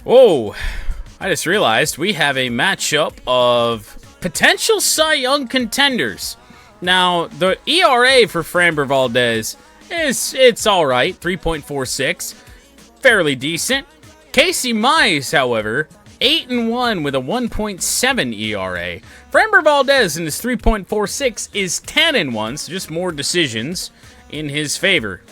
Whoa, I just realized we have a matchup of potential Cy Young contenders. Now, the ERA for Framber Valdez it's all right, 3.46, fairly decent. Casey Mize, however, 8-1 with a 1.7 ERA. Framber Valdez in his 3.46 is 10-1, so just more decisions in his favor.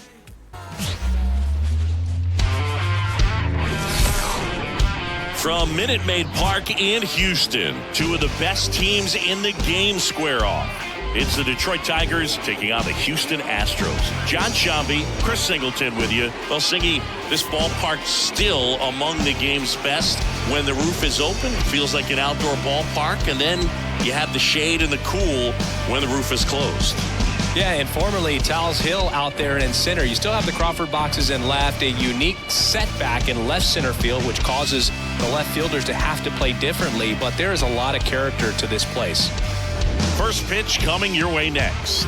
From Minute Maid Park in Houston, two of the best teams in the game square off. It's the Detroit Tigers taking on the Houston Astros. John Shambi, Chris Singleton with you. Well, Singy, this ballpark still among the game's best. When the roof is open, it feels like an outdoor ballpark, and then you have the shade and the cool when the roof is closed. Yeah, and formerly Tal's Hill out there in center. You still have the Crawford boxes in left, a unique setback in left center field, which causes the left fielders to have to play differently, but there is a lot of character to this place. First pitch coming your way next.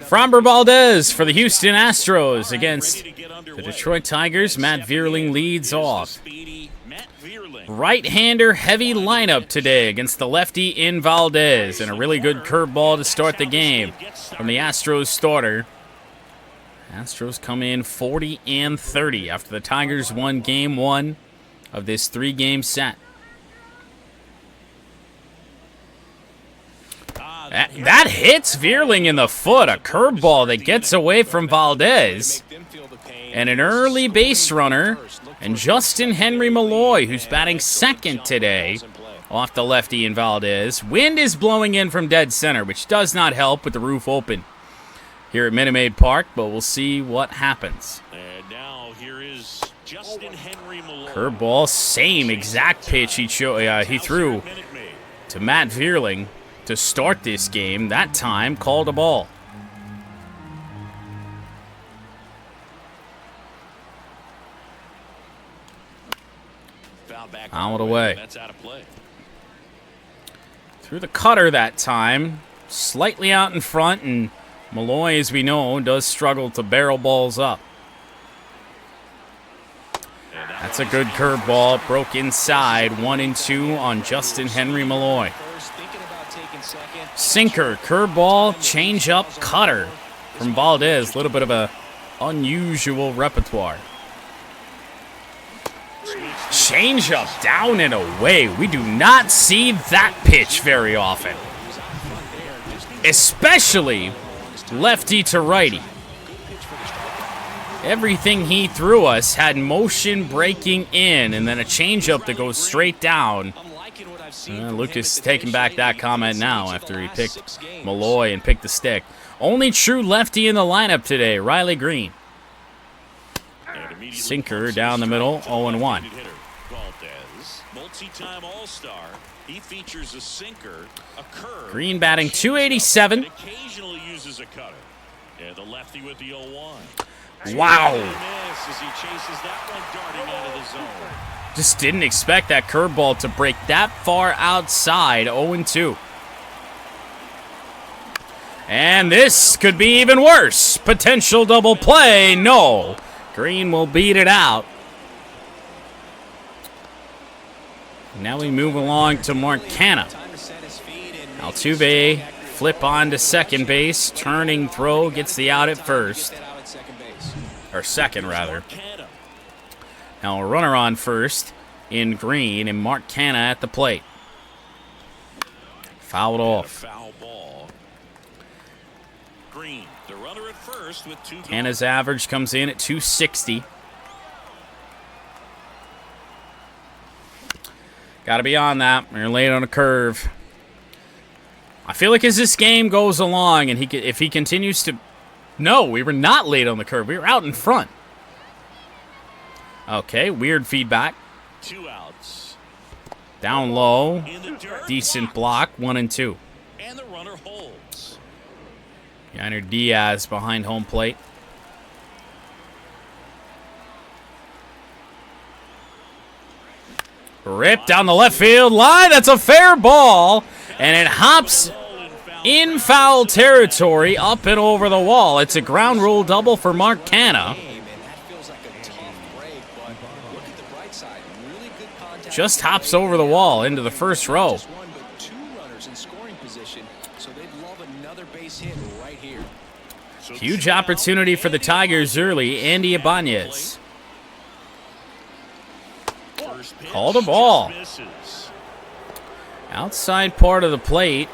Framber Valdez for the Houston Astros against the Detroit Tigers. Matt Vierling leads off. Right-hander heavy lineup today against the lefty in Valdez, and a really good curveball to start the game from the Astros starter. Astros come in 40-30 after the Tigers won game one of this three-game set. That hits Vierling in the foot, a curveball that gets away from Valdez. And an early base runner, and Justin Henry Malloy, who's batting second today, off the lefty in Valdez. Wind is blowing in from dead center, which does not help with the roof open here at Minute Maid Park, but we'll see what happens. And now here is Justin Henry Malloy. Curveball, same exact pitch he threw to Matt Vierling to start this game. That time, called a ball. Out away. That's out of play. Threw the cutter that time, slightly out in front, and Malloy, as we know, does struggle to barrel balls up. That's a good curveball. Broke inside, 1-2 on Justin Henry Malloy. Sinker, curveball, changeup, cutter from Valdez. A little bit of a unusual repertoire. Changeup down and away. We do not see that pitch very often, especially lefty to righty. Everything he threw us had motion breaking in, and then a changeup that goes straight down. Lucas taking back that comment now after he picked Malloy and picked the stick. Only true lefty in the lineup today, Riley Green. Sinker down the middle, 0-1. Multi-time All-Star. He features a sinker, a curve. Green batting .287. Occasionally uses a cutter. Yeah, the lefty with the 0-1. Wow. As he chases that one darting out of the zone. Just didn't expect that curveball to break that far outside, 0-2. And this could be even worse. Potential double play, no. Green will beat it out. Now we move along to Marcana. Altuve, flip on to second base. Turning throw, gets the out at first. Or second, rather. Now a runner on first in Green, and Marcana at the plate. Fouled off. Canna's average comes in at .260. Got to be on that. We're late on a curve. I feel like as this game goes along, and if he continues to... No, we were not late on the curve. We were out in front. Okay, weird feedback. 2 outs. Down low. Decent block, 1-2. And the runner holds. Yainer Diaz behind home plate. Ripped down the left field line. That's a fair ball. And it hops in foul territory up and over the wall. It's a ground rule double for Marcana. just hops over the wall into the first row. Huge opportunity for the Tigers early. Andy Ibanez. Called a ball. Outside part of the plate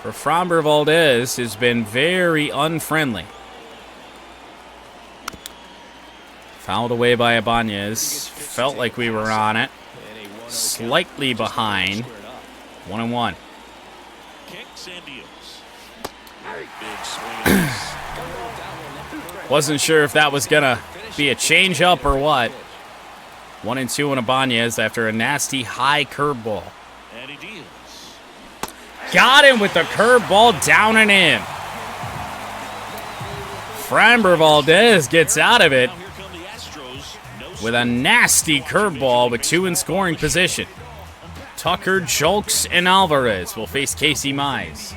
for Framber Valdez has been very unfriendly. Fouled away by Ibanez. Felt like we were on it. Slightly behind. 1-1. Wasn't sure if that was going to be a changeup or what. 1-2 on Ibanez after a nasty high curveball. Got him with the curveball down and in. Framber Valdez gets out of it with a nasty curveball with 2 in scoring position. Tucker, Julks, and Alvarez will face Casey Mize.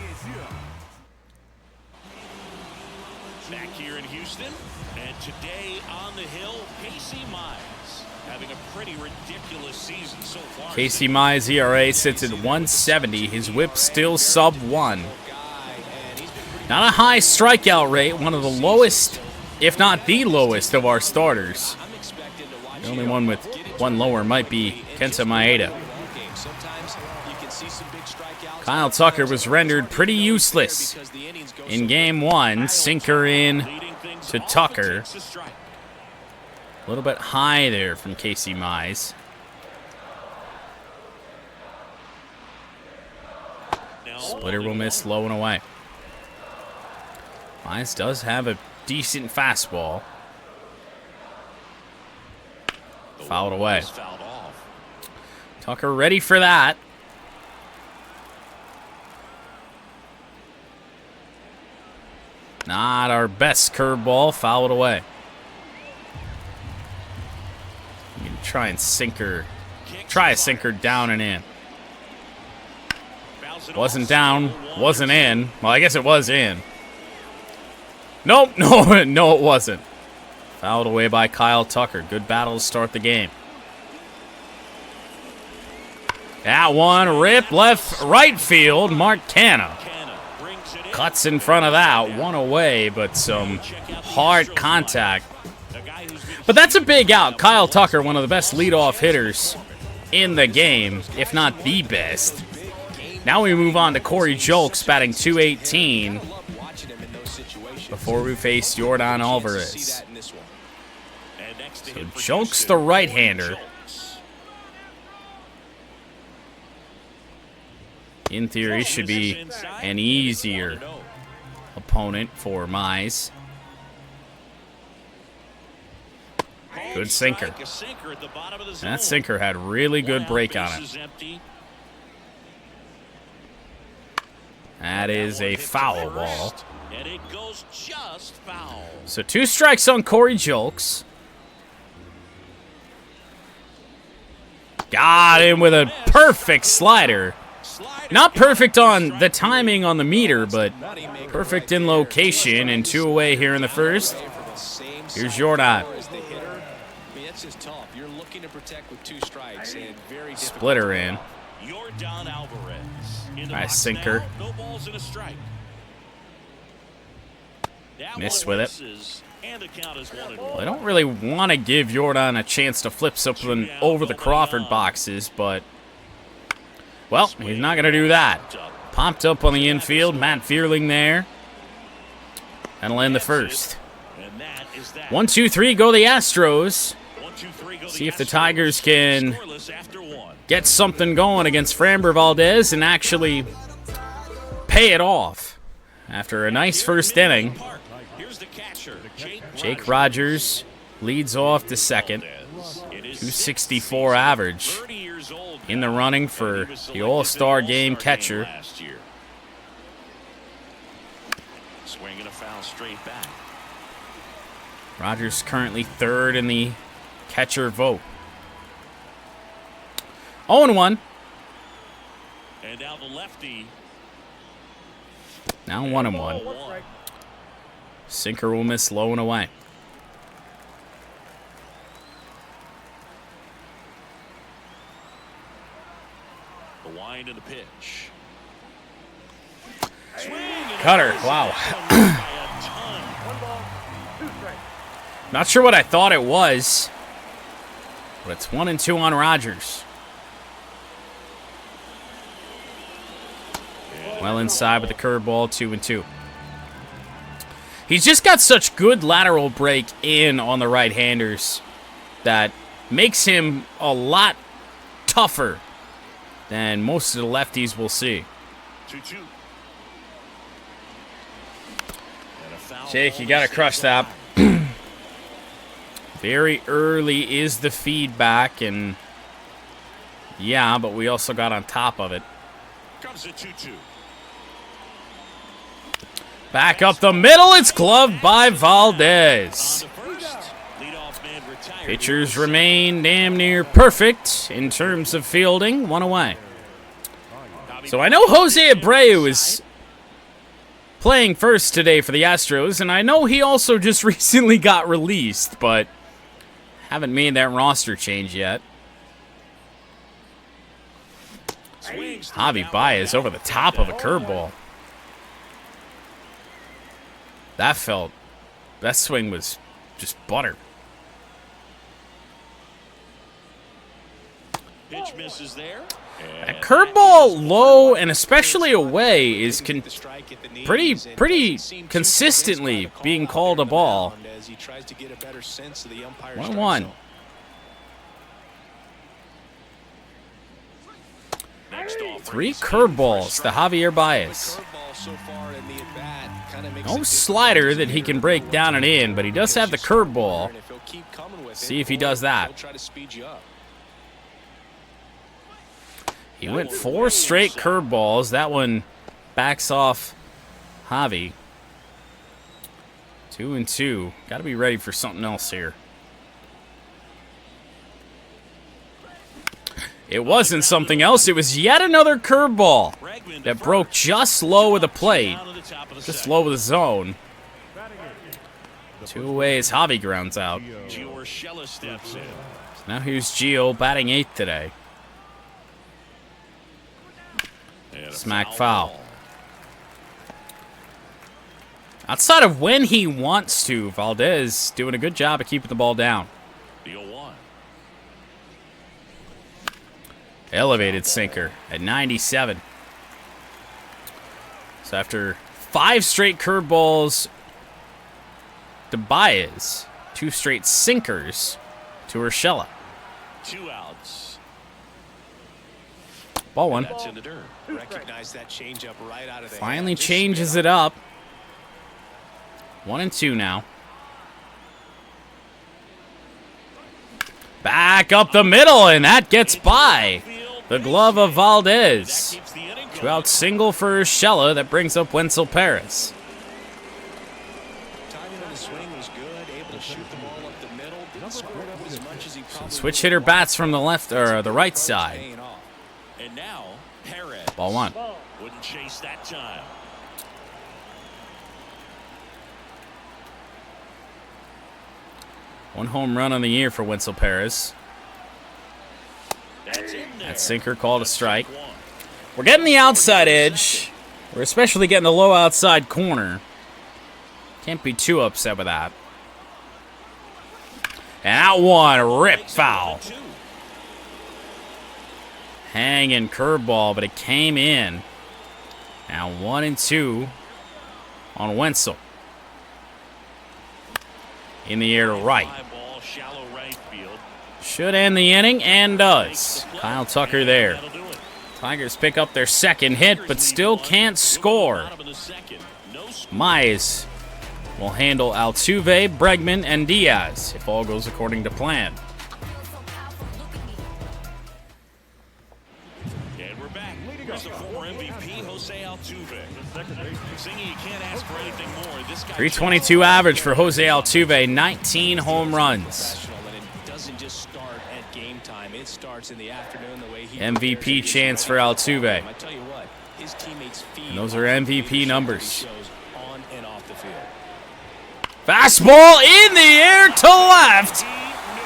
Back here in Houston, and today on the hill, Casey Mize having a pretty ridiculous season so far. Casey Mize ERA sits at 170. His whip still sub 1. Not a high strikeout rate, one of the lowest, if not the lowest, of our starters. The only one with one lower might be Kenta Maeda. Kyle Tucker was rendered pretty useless in Game 1. Sinker in to Tucker. A little bit high there from Casey Mize. Splitter will miss low and away. Mize does have a decent fastball. Fouled away. Tucker ready for that. Not our best curveball. Fouled away. You can try a sinker down and in. Wasn't down, wasn't in. Well, I guess it was in. Nope, no, it wasn't. Fouled away by Kyle Tucker. Good battle to start the game. That one, rip right field. Mark Canna cuts in front of that. One away, but some hard contact. But that's a big out. Kyle Tucker, one of the best leadoff hitters in the game, if not the best. Now we move on to Corey Julks, batting .218 before we face Yordan Alvarez. So Julks, the right-hander. In theory, should be an easier opponent for Mize. Good sinker. And that sinker had really good break on it. That is a foul ball. So 2 strikes on Corey Julks. Got him with a perfect slider. Not perfect on the timing on the meter, but perfect in location, and 2 away here in the first. Here's Jordan. Splitter in. Nice sinker. Missed with it. Well, I don't really want to give Jordan a chance to flip something over the Crawford boxes, but well, he's not going to do that. Popped up on the infield. Matt Vierling there. That'll end the first. 1-2-3 go the Astros. See if the Tigers can get something going against Framber Valdez and actually pay it off. After a nice first inning, Jake Rogers leads off the second. 264 average. In the running for the All-Star Game catcher. Swinging a foul straight back. Rogers currently 3rd in the catcher vote. 0-1. And now the lefty. Now 1-1. Sinker will miss low and away. to the pitch. Cutter, wow. Not sure what I thought it was, but it's 1-2 on Rogers. Well inside with the curveball, 2-2. He's just got such good lateral break in on the right-handers that makes him a lot tougher than most of the lefties we'll see. 2-2. Jake, you gotta crush that. Very early is the feedback, and yeah, but we also got on top of it. Comes at 2-2. Back up the middle, it's gloved by Valdez. Pitchers remain damn near perfect in terms of fielding, one away. So I know Jose Abreu is playing first today for the Astros, and I know he also just recently got released, but haven't made that roster change yet. Javi Baez over the top of a curveball. That swing was just butter. Pitch misses there. That curveball low and especially away is pretty consistently being called a ball. 1-1. Three curveballs to Javier Baez. No slider that he can break down and in, but he does have the curveball. See if he does that. He went 4 straight curveballs. That one backs off Javi. 2-2. Got to be ready for something else here. It wasn't something else. It was yet another curveball that broke just low of the plate. Just low of the zone. 2 away as Javi grounds out. So now here's Gio batting 8th today. Smack foul. Outside of when he wants to, Valdez doing a good job of keeping the ball down. Elevated sinker at 97. So after 5 straight curveballs to Baez, 2 straight sinkers to Urshela. 2 outs. Ball 1. Finally changes it up. 1-2 now. Back up the middle, and that gets by the glove of Valdez. 2-out single for Urshela that brings up Wenzel Perez. Switch hitter bats from the left or the right side. And now Perez. Ball 1. Wouldn't chase that time. One home run on the year for Wenzel Perez. That sinker called a strike. We're getting the outside edge. We're especially getting the low outside corner. Can't be too upset with that. And that one, rip foul. Hanging curveball, but it came in. Now 1-2 on Wenzel. In the air to right. Should end the inning, and does. Kyle Tucker there. Tigers pick up their second hit, but still can't score. Mize will handle Altuve, Bregman, and Diaz if all goes according to plan. And we're back. Here's the former MVP, Jose Altuve. Singing, you can't ask for anything more. This guy 322 average for Jose Altuve, 19 home runs. MVP chance for Altuve. And those are MVP numbers. Fastball in the air to left.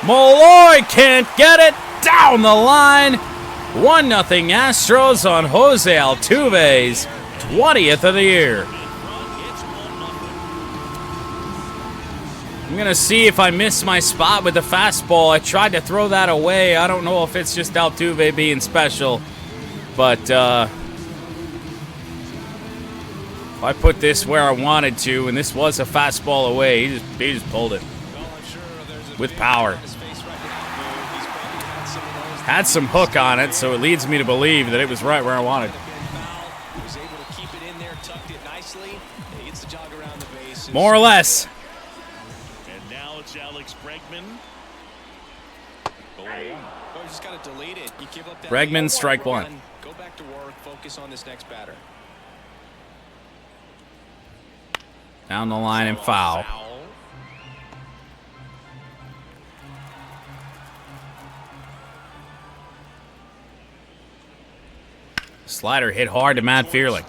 Malloy can't get it down the line. 1-0 Astros on Jose Altuve's 20th of the year. I'm going to see if I miss my spot with the fastball. I tried to throw that away. I don't know if it's just Altuve being special, but if I put this where I wanted to, and this was a fastball away, he just pulled it with power. Had some hook on it, so it leads me to believe that it was right where I wanted. More or less. And now it's Alex Bregman. Bregman, strike one. Go back to work. Focus on this next batter. Down the line and foul. Slider hit hard to Matt Fearling.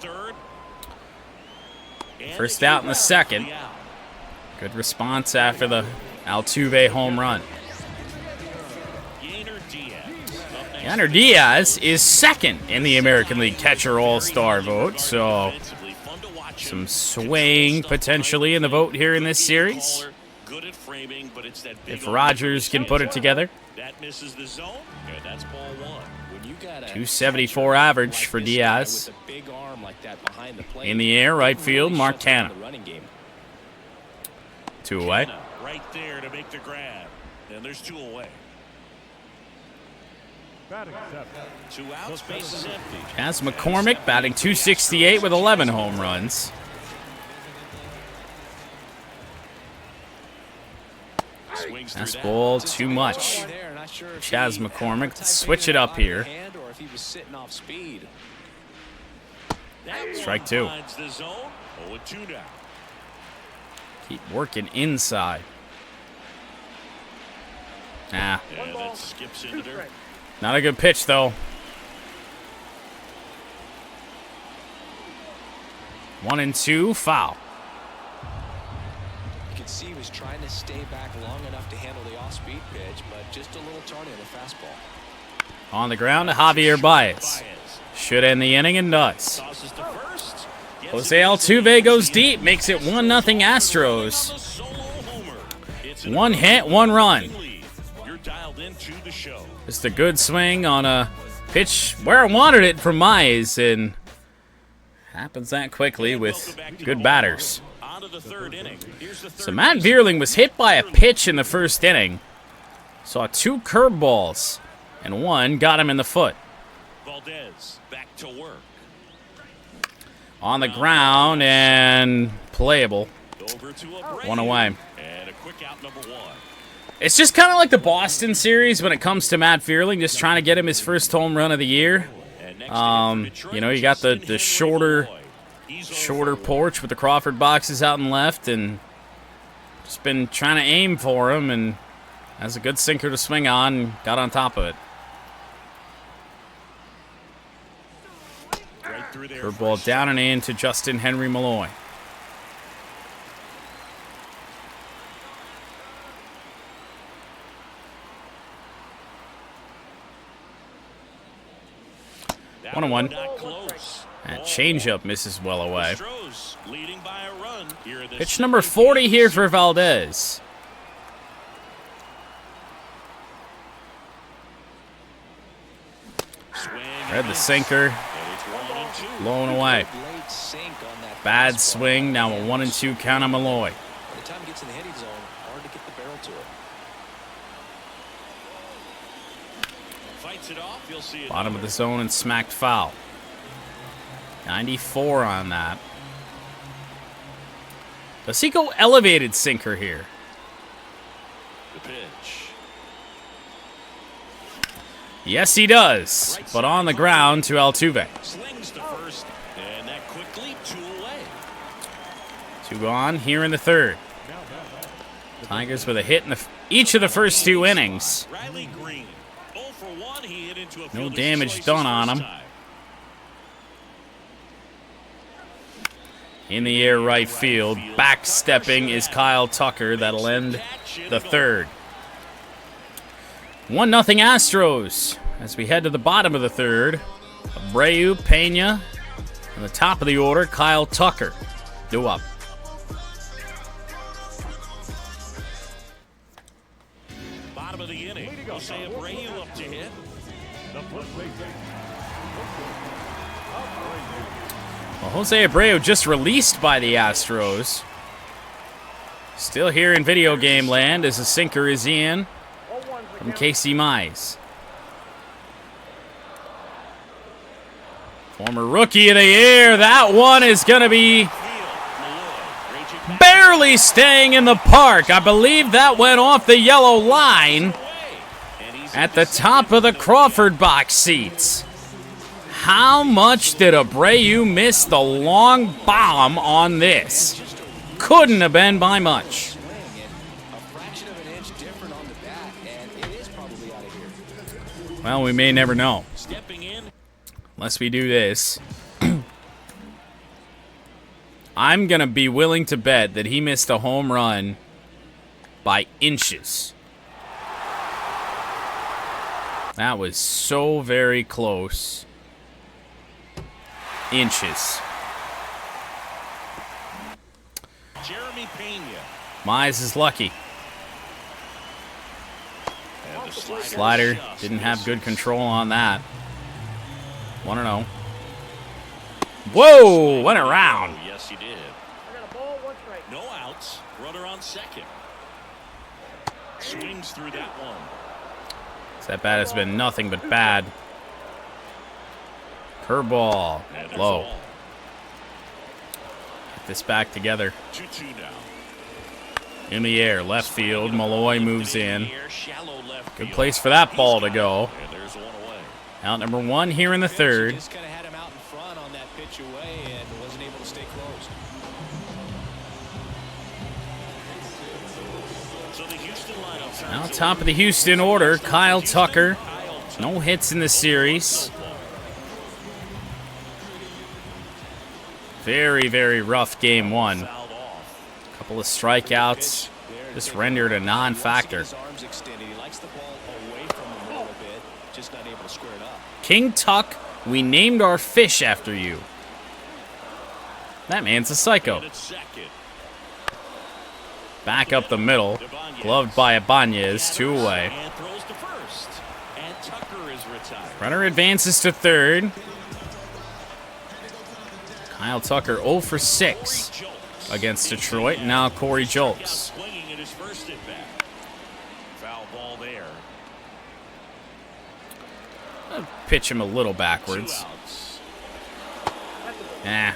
First out in the second. Good response after the Altuve home run. Yainer Diaz is second in the American League Catcher All-Star vote, so some swaying potentially in the vote here in this series. If Rogers can put it together. 274 average for Diaz. In the air, right field, Mark Canha. 2 away. Right there to make the grab. And there's 2 away. 2 outs, base is empty. Chas McCormick batting .268 with 11 home runs. Fastball too much. Chas McCormick, switch it up here. Strike 2. Keep working inside. Nah. Not a good pitch, though. 1-2, foul. You can see he was trying to stay back long enough to handle the off-speed pitch, but just a little tardy on the fastball. On the ground to Javier Baez. Should end the inning and does. Jose Altuve goes deep, makes it 1-0 Astros. 1 hit, 1 run. Just a good swing on a pitch where I wanted it from Mize, and happens that quickly with good batters. So Matt Vierling was hit by a pitch in the first inning. Saw 2 curveballs, and 1 got him in the foot. Valdez back to work. On the ground and playable. 1 away. And a quick out, number 1. It's just kind of like the Boston series when it comes to Matt Vierling, just trying to get him his first home run of the year. You know, you got the shorter porch with the Crawford boxes out and left, and just been trying to aim for him, and has a good sinker to swing on, and got on top of it. Curveball down and in to Justin Henry Malloy. One and 1. That changeup misses well away. Pitch number 40 here for Valdez. Read the sinker. Blown away. Bad swing. Now a 1-2 count on Malloy. By the time it gets in the hitting zone, hard to get the barrel to it. Bottom of the zone and smacked foul. 94 on that. Does he go elevated sinker here? The pitch. Yes, he does. But on the ground to Altuve. Slings to first, and that quickly 2 away. 2 gone here in the third. Tigers with a hit in each of the first 2 innings. Riley Green. 0 for 1. He hit into a No damage done on him. In the air right field. Backstepping is Kyle Tucker. That'll end the third. 1-0 Astros as we head to the bottom of the third. Abreu, Pena, and the top of the order, Kyle Tucker. Due up. Bottom of the inning. Jose Abreu up to hit. Well, Jose Abreu just released by the Astros. Still here in video game land as a sinker is in from Casey Mize. Former rookie of the year. That one is going to be barely staying in the park. I believe that went off the yellow line at the top of the Crawford box seats. How much did Abreu miss the long bomb on this? Couldn't have been by much. Well, we may never know. Unless we do this. I'm going to be willing to bet that he missed a home run by inches. That was so very close. Inches. Jeremy Pena. Mize is lucky. Slider didn't have good control on that. 1-0. Whoa! Went around. Yes, he did. No outs. Runner on second. Swings through that one. That bat has been nothing but bad. Curveball. Low. Get this back together. 2-2 now. In the air. Left field. Malloy moves in. Good place for that ball to go. Out number 1 here in the third. Just kind of had him out in front on that pitch away and wasn't able to stay close. Now top of the Houston order, Kyle Tucker. No hits in the series. Very, very rough game 1. Couple of strikeouts. Just rendered a non-factor. King Tuck, we named our fish after you. That man's a psycho. Back up the middle. Gloved by Ibanez, 2 away. Runner advances to third. Kyle Tucker 0 for 6 against Detroit. Now Corey Julks. I'll pitch him a little backwards. Nah.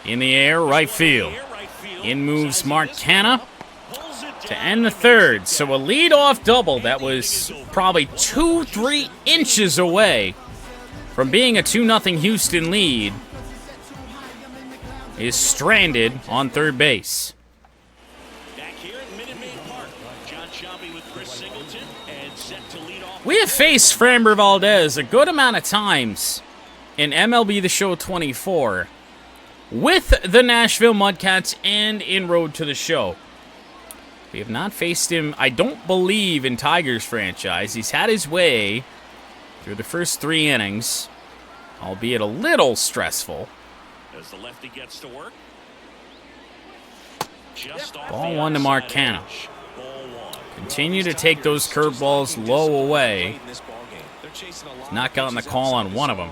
In the air, right field. In moves Mark Canha to end the third. So a leadoff double that was probably 2-3 inches away from being a 2-0 Houston lead is stranded on third base. We have faced Framber Valdez a good amount of times in MLB The Show 24. With the Nashville Mudcats and in Road to the Show. We have not faced him, I don't believe, in Tigers franchise. He's had his way through the first 3 innings, albeit a little stressful. As the lefty gets to work. Ball 1 to Mark Canha. Continue to take those curveballs low away. Not gotten the call on one of them.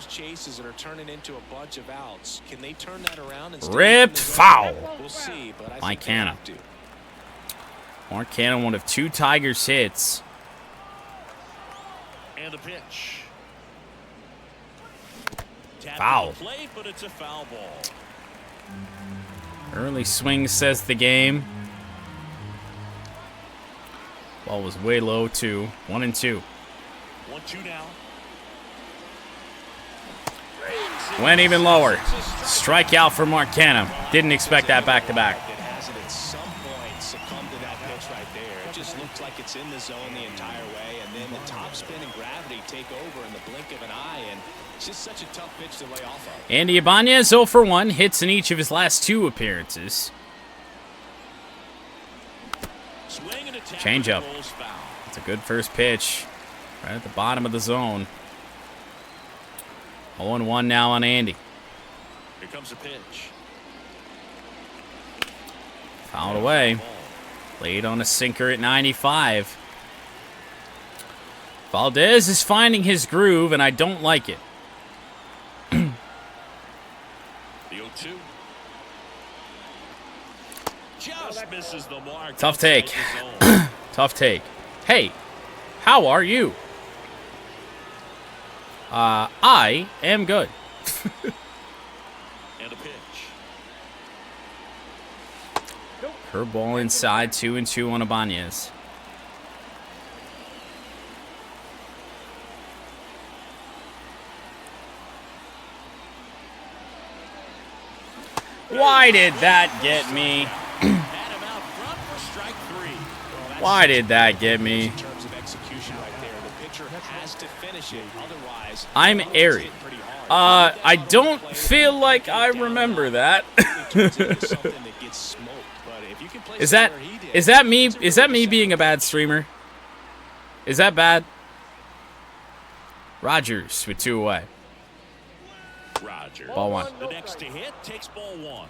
Chases that are turning into a bunch of outs. Can they turn that around and ripped foul. We'll see, but Mike Canha. Mark Canha, one of 2 Tigers hits. And a pitch. Foul. Plate, but it's a foul ball. Early swing says the game. Ball was way low too. 1-2. 1-2 now. Went even lower. Strikeout for Mark Canha. Didn't expect that back-to-back. It's in the zone the entire way, and then the top spin and gravity take over in the blink of an eye, and it's just such a tough pitch to lay off of. Andy Ibanez 0 for 1, hits in each of his last 2 appearances. Changeup. It's a good first pitch. Right at the bottom of the zone. 0-1 now on Andy. Here comes a pitch. Fouled away. Laid on a sinker at 95. Valdez is finding his groove, and I don't like it. The 0-2. Just misses the mark. Tough take. Tough take. Hey, how are you? I am good. And a pitch. Curveball inside, 2-2 on Ibanez. Why did that get me? Why did that get me? I'm airy. I don't feel like I remember that. Is that me? Is that me being a bad streamer? Is that bad? Rogers with 2 away. Roger. Ball 1. The next to hit takes ball 1.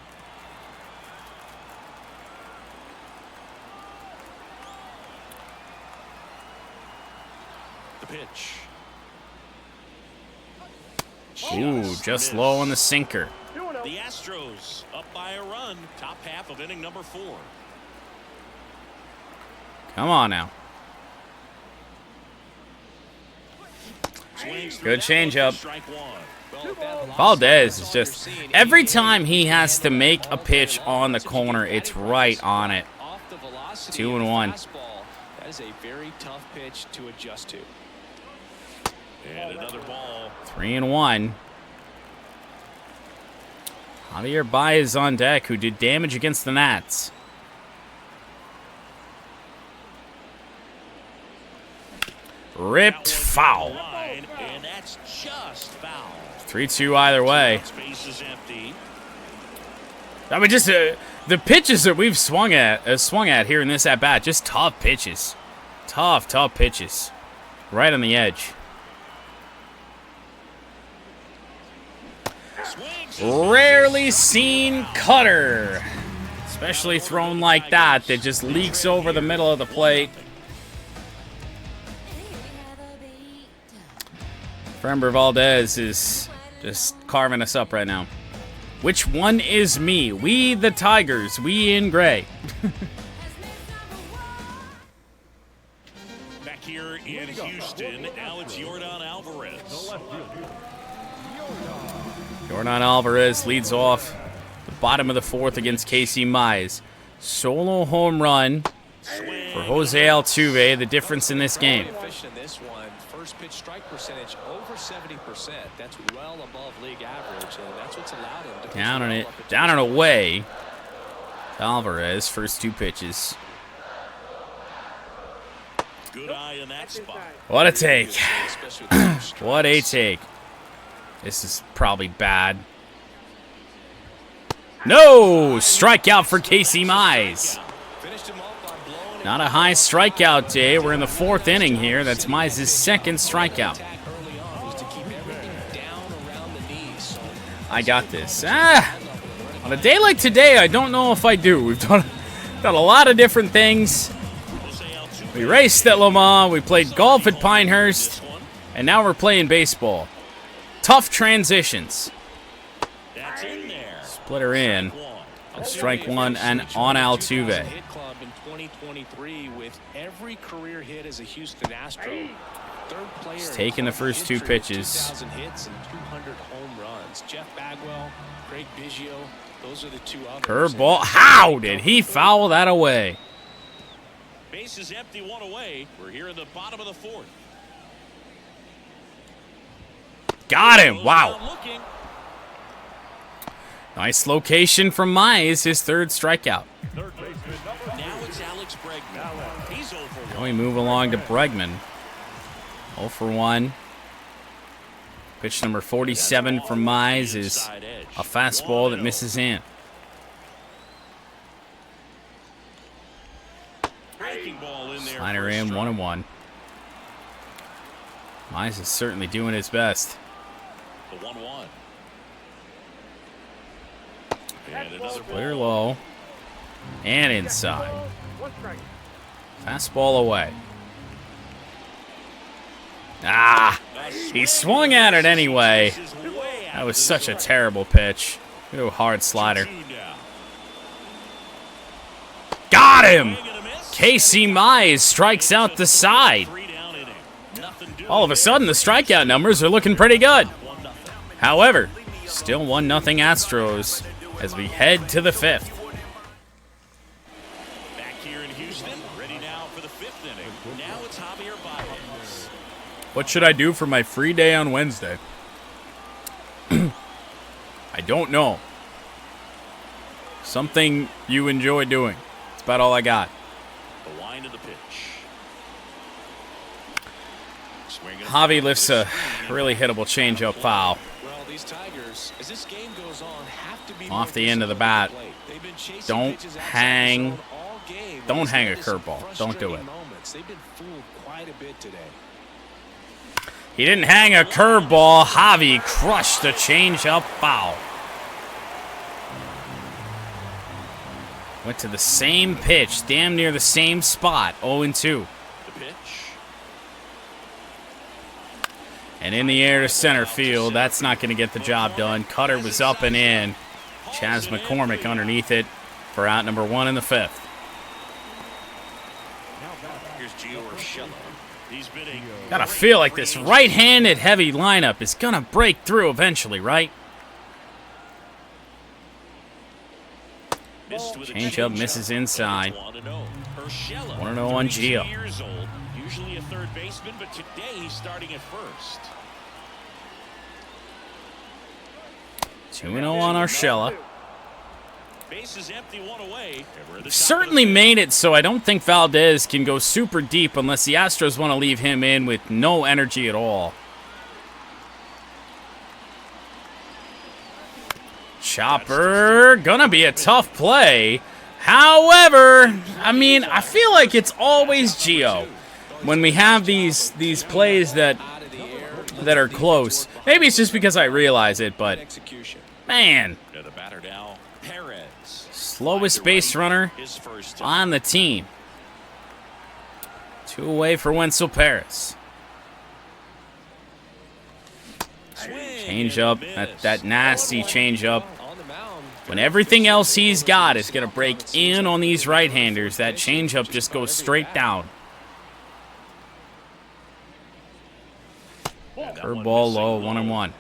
The pitch. Ooh, just low on the sinker. The Astros up by a run. Top half of inning number 4. Come on now. Good changeup. Valdez is just, every time he has to make a pitch on the corner, it's right on it. 2-1. That is a very tough pitch to adjust to. And another ball. 3-1. Javier Baez on deck, who did damage against the Nats. Ripped foul. And that's just foul. 3-2 either way. Space is empty. I mean, just the pitches that we've swung at here in this at bat, just tough pitches, tough pitches, right on the edge. Rarely seen cutter, especially thrown like that just leaks over the middle of the plate. Framber Valdez is just carving us up right now. Which one is me? We the Tigers. We in gray. Back here in Houston, now it's Yordan Alvarez. Yordan Alvarez leads off the bottom of the 4th against Casey Mize. Solo home run for Jose Altuve. The difference in this game. First pitch strike percentage over 70%. That's well above league average, and that's what's allowed him to down and away. Alvarez, first 2 pitches. Good eye in that spot. What a take. What a take. This is probably bad. No! Strikeout for Casey Mize. Not a high strikeout day. We're in the 4th inning here. That's Mize's 2nd strikeout. I got this. On a day like today, I don't know if I do. We've done a lot of different things. We raced at Le Mans. We played golf at Pinehurst. And now we're playing baseball. Tough transitions. Splitter in. Strike 1 and on Altuve. 2023 with every career hit as a Houston Astro. Third player. He's taking the first 2 pitches. 2,000 hits and 200 home runs. Jeff Bagwell, Craig Biggio, those are the 2 others. Curveball. How did he foul that away? Base is empty, 1 away. We're here in the bottom of the 4th. Got him. Wow. Nice location from Mize, his 3rd strikeout. Now it's Alex Bregman. He's over. Now we move along to Bregman. 0 for 1. Pitch number 47 from Mize is a fastball that misses in. Slider in, 1-1. Mize is certainly doing his best. The 1-1. Clear low. And inside. Fastball away. Ah! He swung at it anyway. That was such a terrible pitch. Ooh, hard slider. Got him! Casey Mize strikes out the side. All of a sudden, the strikeout numbers are looking pretty good. However, still 1-0 Astros as we head to the 5th. Back here in Houston, ready now for the 5th inning. Now it's Javier Baez. What should I do for my free day on Wednesday? I don't know. Something you enjoy doing. That's about all I got. The line of the pitch. Javi lifts a really hittable changeup foul. Well, these Tigers, as this game goes on, have to be Off the end of the bat. Don't hang. Don't hang a curveball. Don't do it. They've been fooled quite a bit today. He didn't hang a curveball. Javi crushed a changeup foul. Went to the same pitch, damn near the same spot, 0-2. The pitch. And in the air to center field, that's not going to get the job done. Cutter was up and in. Chas McCormick underneath it for out number 1 in the 5th. Here's Gio Urshela. He's been a Gotta feel like this right-handed heavy lineup is going to break through eventually, right? Changeup misses inside. 1-0 on Gio. Usually a third baseman, but today he's starting at first. 2-0 on Urshela. Base is empty, 1 away. Certainly made it so I don't think Valdez can go super deep unless the Astros want to leave him in with no energy at all. Chopper, gonna be a tough play. However, I mean, I feel like it's always Gio when we have these plays that are close. Maybe it's just because I realize it, but man, The batter now, Perez. slowest base runner on the team. 2 away for Wenzel Perez. Change up, that nasty change up. When everything else he's got is going to break in on these right-handers, that change up just goes straight down. Curveball low, 1-1.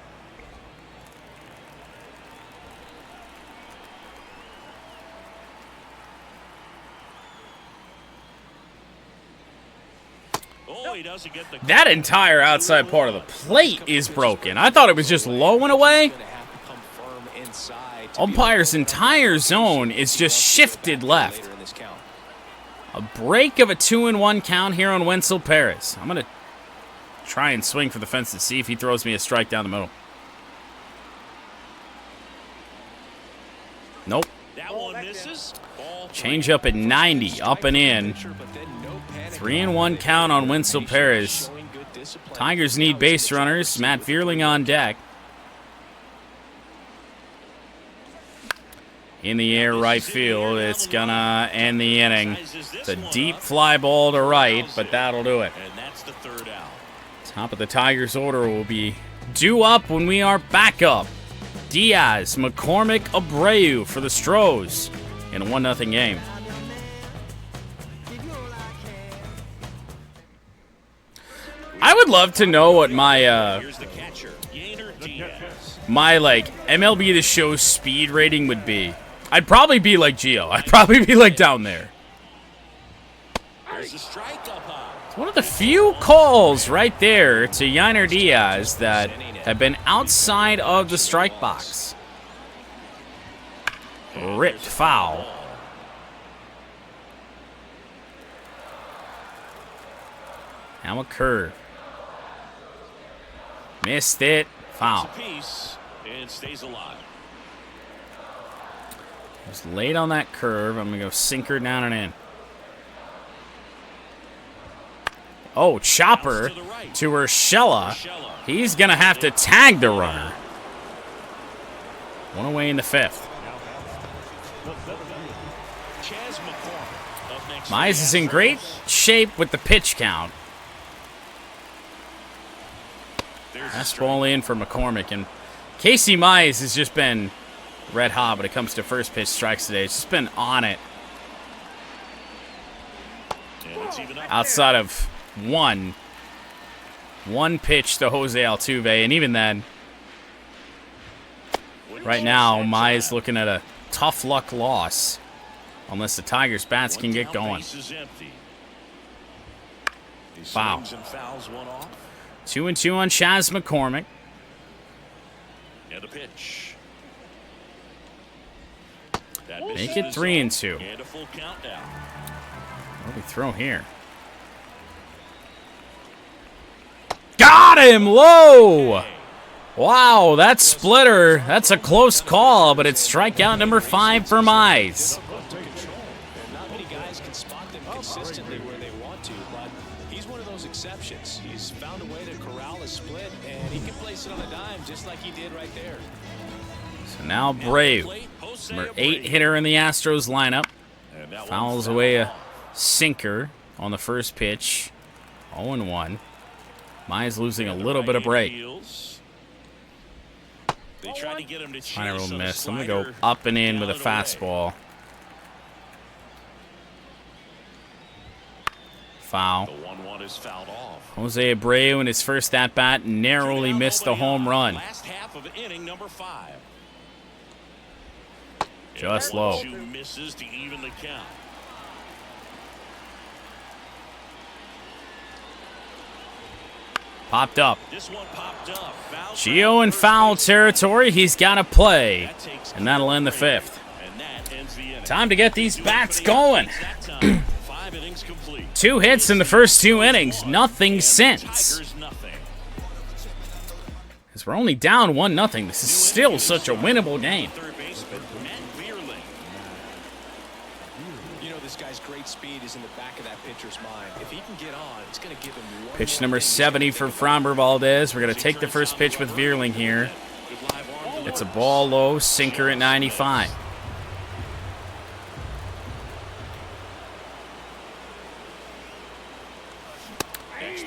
That entire outside part of the plate is broken. I thought it was just low and away. Umpire's entire zone is just shifted left. A break of a 2-1 count here on Wenzel Perez. I'm going to try and swing for the fence to see if he throws me a strike down the middle. Nope. Change up at 90, up and in. 3-1 count on Wenzel Perez. Tigers need base runners. Matt Vierling on deck. In the air, right field. It's gonna end the inning. It's a deep fly ball to right, but that'll do it. Top of the Tigers order will be due up when we are back up. Diaz, McCormick, Abreu for the Stros in a 1-0 game. I would love to know what my MLB The Show speed rating would be. I'd probably be like Gio. I'd probably be like down there. It's one of the few calls right there to Yainer Diaz that have been outside of the strike box. Ripped foul. Now a curve. Missed it. Foul. And stays alive. Just late on that curve. I'm going to go sinker down and in. Oh, chopper to Urshela. He's going to have to tag the runner. One away in the 5th. Mize is in great shape with the pitch count. Fastball in for McCormick. And Casey Mize has just been red hot when it comes to first pitch strikes today. It's just been on it. Outside of one pitch to Jose Altuve. And even then, right now, Mize looking at a tough luck loss. Unless the Tigers' bats can get going. Foul. 2-2 on Chas McCormick. And a pitch. Make it 3-2. And a full count now. What do we throw here? Got him low! Wow, that splitter, that's a close call, but it's strikeout number 5 for Mize. Not many guys can spot them consistently where they want to, but he's one of those exceptions. He's found a way to corral a split, and he can place it on a dime just like he did right there. So now Brave, number 8 hitter in the Astros lineup, fouls away a sinker on the first pitch. 0-1. Mize losing a little bit of break. Minor will miss. I'm going to go up and in with a fastball. Foul. Jose Abreu in his first at-bat narrowly missed the home run. Just low. Popped up. Gio in foul territory. He's got to play. And that'll end the 5th. Time to get these bats going. 2 hits in the first 2 innings. Nothing since. As we're only down 1-0. This is still such a winnable game. This guy's great speed is in the back of that pitcher's mind. If he can get on, it's going to give him one. Pitch number 70 for Framber Valdez. We're going to take the first pitch with Vierling here. It's a ball low, sinker at 95.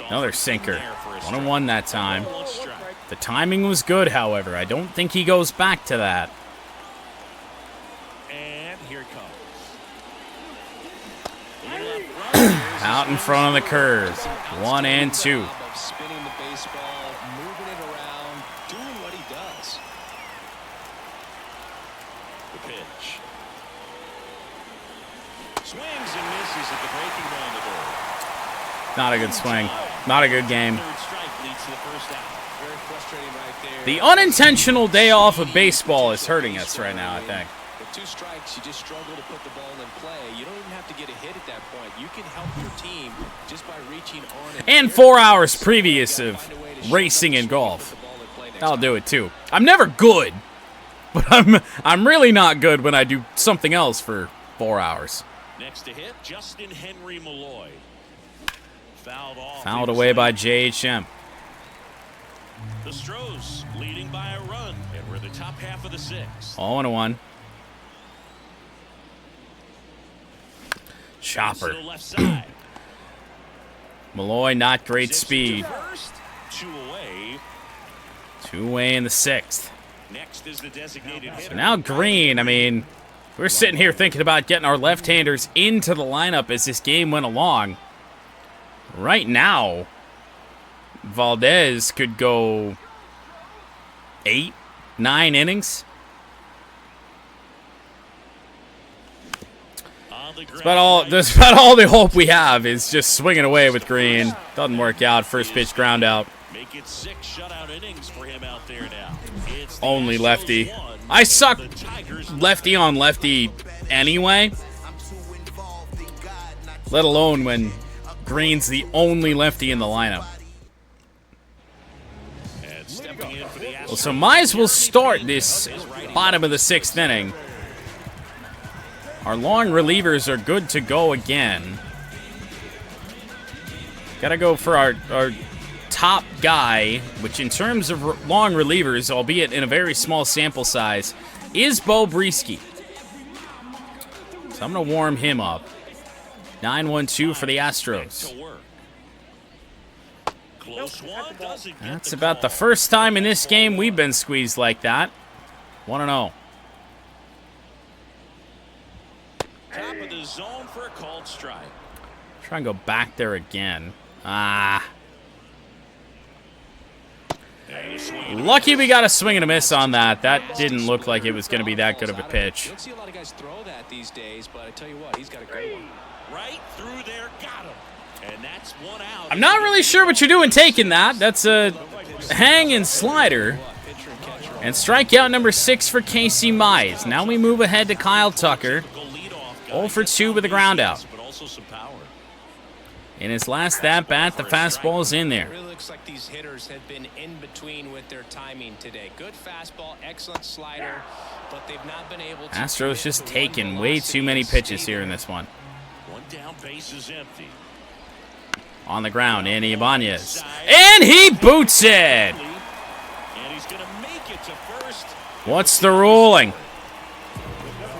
Another sinker. 1-1 that time. The timing was good, however. I don't think he goes back to that. Out in front of the curve. 1-2. Spinning the baseball, moving it around, doing what he does. The pitch. Swings and misses at the breaking ball on the door. Not a good swing. Not a good game. The unintentional day off of baseball is hurting us right now, I think. With 2 strikes, you just struggle to put the ball in play. You don't even have to get a hit at that point. You can help your team just by reaching on and 4 hours previous of racing and golf. That'll do it too. I'm never good, but I'm really not good when I do something else for 4 hours. Next to hit, Justin Henry Malloy. Fouled away by JHM. The Astros leading by a run, and we're the top half of the 6th. 0-1. Chopper. Malloy, not great speed. 2 away in the 6th. Next is the designated hitter. So now Green, I mean, we're sitting here thinking about getting our left-handers into the lineup as this game went along. Right now, Valdez could go 8, 9 innings. That's about all the hope we have is just swinging away with Green. Doesn't work out. First pitch ground out. Make it 6 shutout innings for him out there now. Only lefty. I suck lefty on lefty anyway. Let alone when Green's the only lefty in the lineup. And stepping in for the Astros. Well, so Mize will start this bottom of the 6th inning. Our long relievers are good to go again. Gotta go for our top guy, which in terms of long relievers, albeit in a very small sample size, is Bo Brisky. So I'm going to warm him up. 9-1-2 for the Astros. That's about the first time in this game we've been squeezed like that. 1-0. Top of the zone for a called strike. Try and go back there again. Ah. Lucky we got a swing and a miss on that. That didn't look like it was going to be that good of a pitch. You don't see a lot of guys throw that these days, but I tell you what, he's got a great one. Right through there, got him. And that's one out. I'm not really sure what you're doing taking that. That's a hang and slider. And strikeout number 6 for Casey Mize. Now we move ahead to Kyle Tucker. 0 for 2 with a ground out. In his last at-bat, the fastball's in there. It really looks like these hitters have been in between with their timing today. Good fastball, excellent slider, but they've not been able to. Astros just taking way too many pitches here in this one. One down, base is empty. On the ground, Andy Ibanez. And he boots it! And he's going to make it to first. What's the ruling?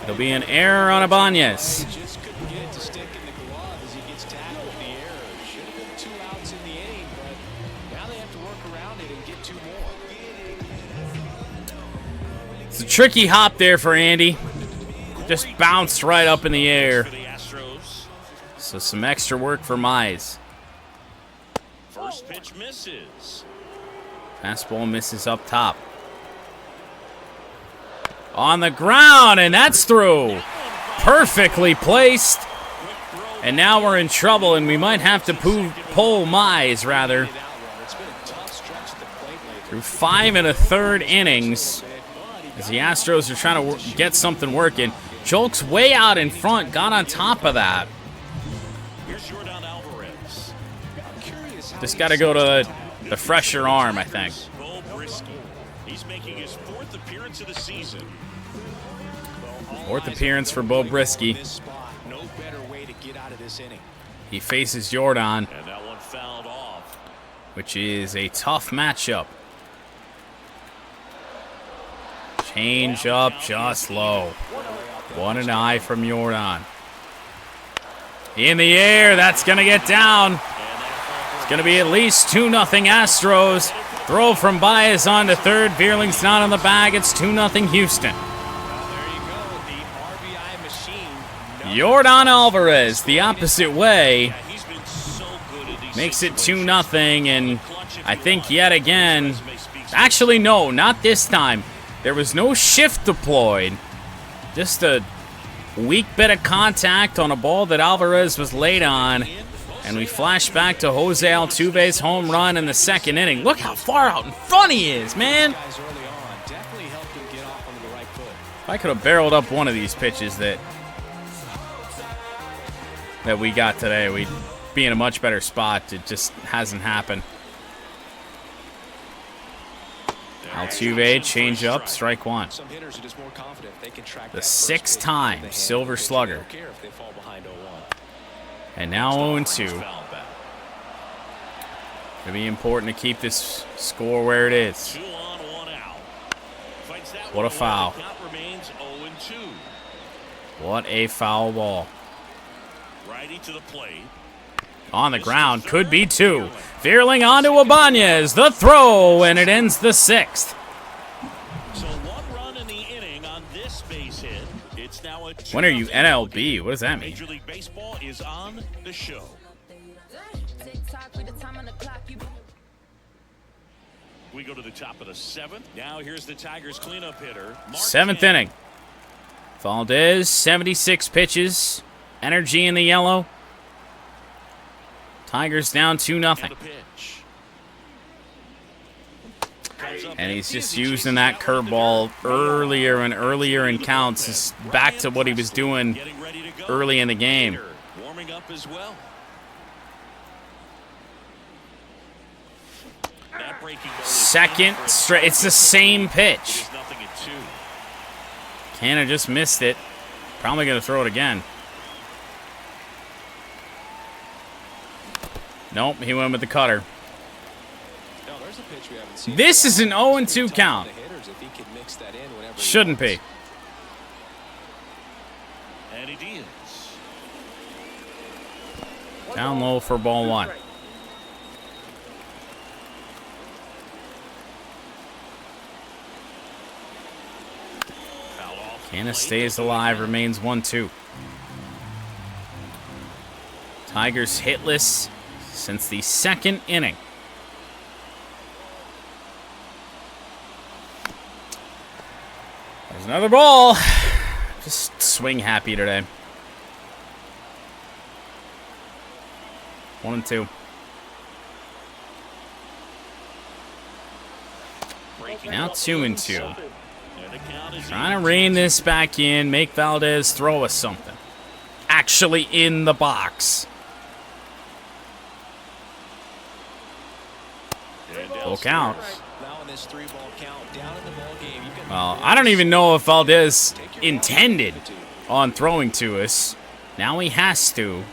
It'll be an error on Ibanez. Just couldn't get it to stick in the glove as he gets tackled with the error. Should have been 2 outs in the inning, but now they have to work around it and get 2 more. It's a tricky hop there for Andy. Just bounced right up in the air. For the Astros. So some extra work for Mize. First pitch misses. Fastball misses up top. On the ground, and that's through. Perfectly placed. And now we're in trouble, and we might have to pull Mize, rather. Through 5 1/3 innings, as the Astros are trying to get something working. Jolk's way out in front, got on top of that. Just got to go to the fresher arm, I think. Bo Brisky. He's making his 4th appearance of the season. 4th appearance for Bo Brisky. No better way to get out of this inning. He faces Jordan, And that one fouled off. which is a tough matchup. Change up just low. 1-0 from Jordan. In the air, that's going to get down. It's going to be at least 2-0 Astros. Throw from Baez on to third. Veerling's not on the bag. It's 2-0 Houston. Jordan Alvarez, the opposite way, makes it 2-0, and I think yet again, actually no, not this time. There was no shift deployed. Just a weak bit of contact on a ball that Alvarez was late on. And we flash back to Jose Altuve's home run in the 2nd inning. Look how far out in front he is, man. If I could have barreled up one of these pitches that we got today, we'd be in a much better spot. It just hasn't happened. Altuve, change up, strike 1. The 6th time, Silver Slugger. And now 0-2. It'll be important to keep this score where it is. What a foul. What a foul ball. Righty to the plate. On the ground, could be 2. Veerling onto Ibanez, the throw, and it ends the 6th. So 1 run in the inning on this base hit. It's now a 2-0. When are you NLB? What does that mean? Major League Baseball is on the show. We go to the top of the 7th. Now here's the Tigers cleanup hitter. 7th inning. Valdez, 76 pitches. Energy in the yellow. Tigers down 2-0. And he's just using that curveball earlier and earlier in counts. It's back to what he was doing early in the game. Warming up as well. Second straight. It's the same pitch. Canna just missed it. Probably going to throw it again. Nope, he went with the cutter. This is an 0-2 count. Shouldn't be. Down low for ball one. Canna stays alive, remains 1-2. Tigers hitless since the second inning. There's another ball. Just swing happy today. 1-2. Now 2-2. Trying to rein this back in, make Valdez throw us something. Actually in the box. Full count. Well, I don't even know if Valdez intended on throwing to us. Now he has to.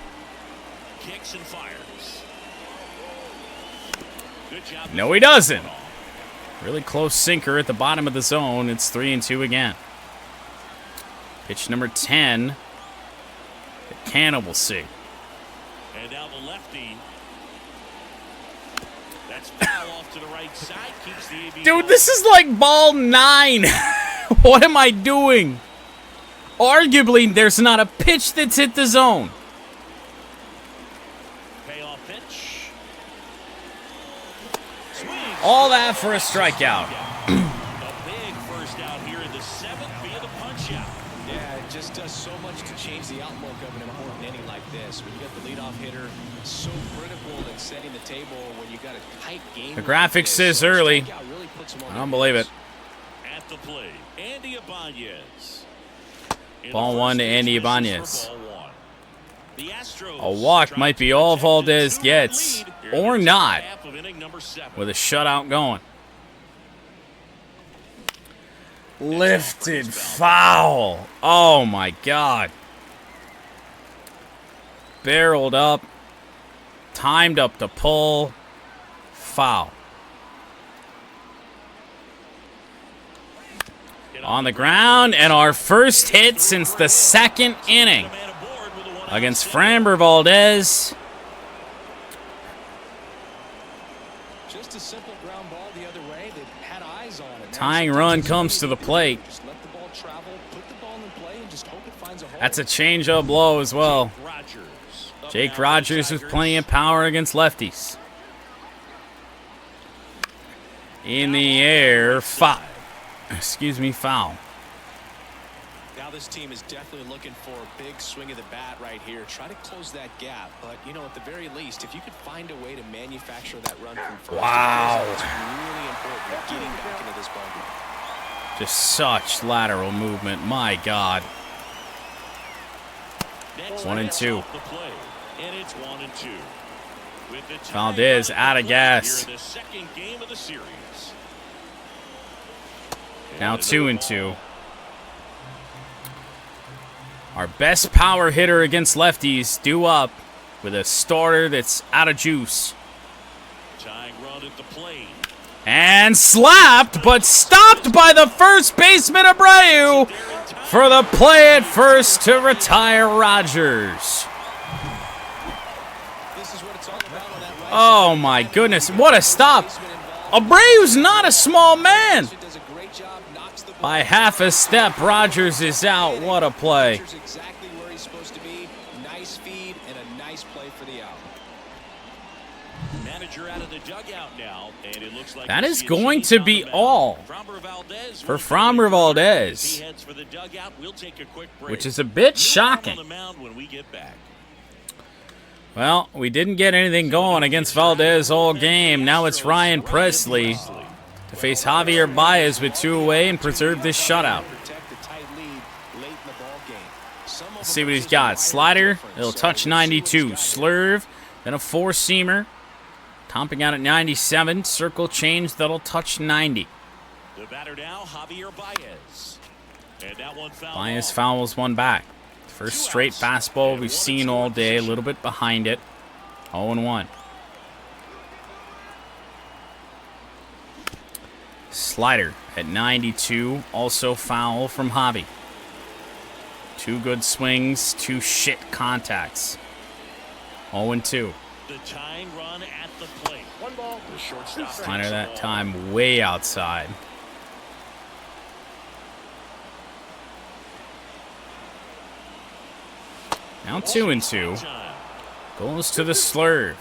No, he doesn't. Really close sinker at the bottom of the zone. It's 3-2 again. Pitch number 10. The Canna will see. And now the lefty. That's foul off to the right side. Keeps the AB. Dude, this is like ball 9. What am I doing? Arguably, there's not a pitch that's hit the zone. Payoff pitch. All that for a strikeout. A big first out here in the 7th via the punch out. Yeah, it just does so much to change the outlook of an important inning like this. When you got the leadoff hitter, so critical in setting the table when you got a tight game. The graphic says early. I don't believe it. At the plate, Andy Ibanez. Ball 1 to Andy Ibanez. A walk might be all Valdez gets, or not, with a shutout going. Lifted foul. Oh, my God. Barreled up. Timed up to pull. Foul. On the ground, and our first hit since the second inning against Framber Valdez. Just a simple ground ball the other way that had eyes on it. Tying run comes to the plate. Just let the ball travel, put the ball in play, and just hope it finds a hole. That's a change-up blow as well. Jake Rogers with plenty of power against lefties. In the air, foul. Foul. Now this team is definitely looking for a big swing of the bat right here. Try to close that gap, but you know, at the very least, if you could find a way to manufacture that run from first, wow, it's really important getting back into this ballgame. Just such lateral movement. My God. 1-2. And it's 1-2. Valdez out of gas. The second game of the series. Now 2-2. Our best power hitter against lefties due up with a starter that's out of juice. Tying run at the plate. And slapped, but stopped by the first baseman Abreu for the play at first to retire Rogers. Oh my goodness, what a stop. Abreu's not a small man. By half a step, Rogers is out. What a play. Exactly where he's supposed to be. Nice feed and a nice play for the out. Manager out of the dugout now, and it looks like that is going to be all for Framber Valdez, which is a bit shocking. Well, we didn't get anything going against Valdez all game. Now it's Ryan Presley to face Javier Baez with 2 away and preserve this shutout. Let's see what he's got. Slider, it'll touch 92. Slurve, then a 4-seamer. Topping out at 97. Circle change that'll touch 90. The batter now, Javier Baez. And that one foul. Baez fouls one back. First straight fastball we've seen all day. A little bit behind it. 0-1. Slider at 92. Also foul from Javi. 2 good swings, 2 shit contacts. 0-2. The tying run at the plate. One ball. The shortstop. Slider that time way outside. Now 2-2. Goes to the slurve.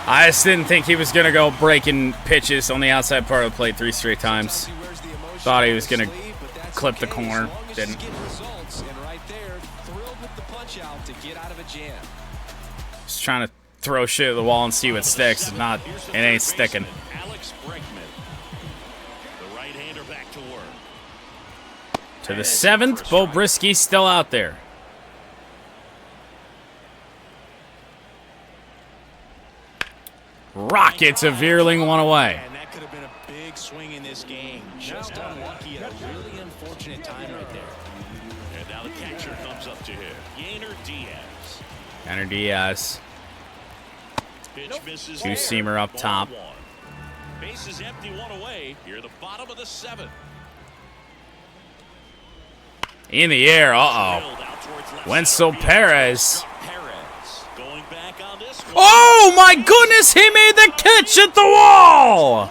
I just didn't think he was going to go breaking pitches on the outside part of the plate 3 straight times. Thought he was going to clip the corner. Didn't. Just trying to throw shit at the wall and see what sticks. If not, it ain't sticking. To the 7th, Bo Brisky's still out there. Rockets a Veerling one away. And that could have been a big swing in this game. Just unlucky at a really unfortunate time right there. And now the catcher comes up to him. Yainer Diaz. Pitch misses. 2-seamer up top. Base is empty, one away. Here the bottom of the 7th. In the air, uh-oh. Wenzel Perez. Oh my goodness, he made the catch at the wall!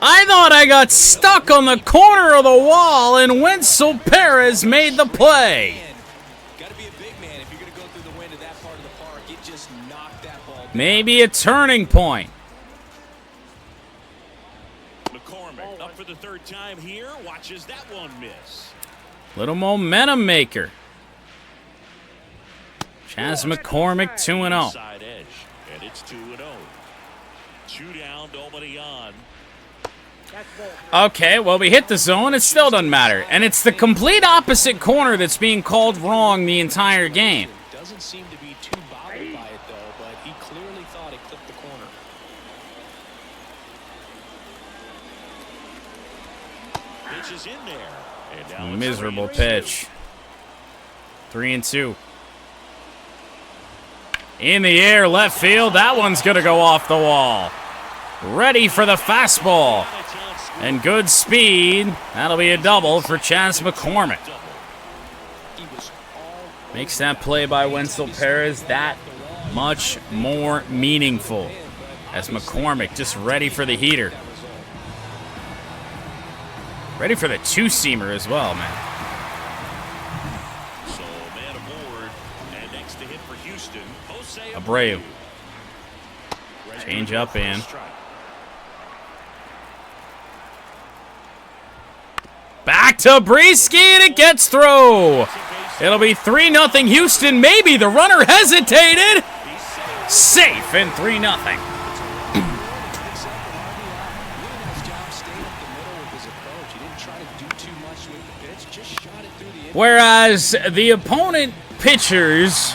I thought I got stuck on the corner of the wall and Wenzel Perez made the play. Maybe a turning point. McCormick up for the 3rd time here, watches that one miss. Little momentum maker. Chas McCormick 2-0. Side edge, and it's 2-0. 2 down, nobody on. Okay, well, we hit the zone. It still doesn't matter. And it's the complete opposite corner that's being called wrong the entire game. Doesn't seem to be too bothered by it, though, but he clearly thought it clipped the corner. Pitch is in there. And now Miserable pitch. 3-2. In the air, left field. That one's going to go off the wall. Ready for the fastball. And good speed. That'll be a double for Chas McCormick. Makes that play by Wenzel Perez that much more meaningful. As McCormick just ready for the heater. Ready for the 2-seamer as well, man. Abreu. Change up in. Back to Brisky, and it gets through. It'll be 3-0 Houston. Maybe the runner hesitated. Safe and 3-0. Whereas the opponent pitchers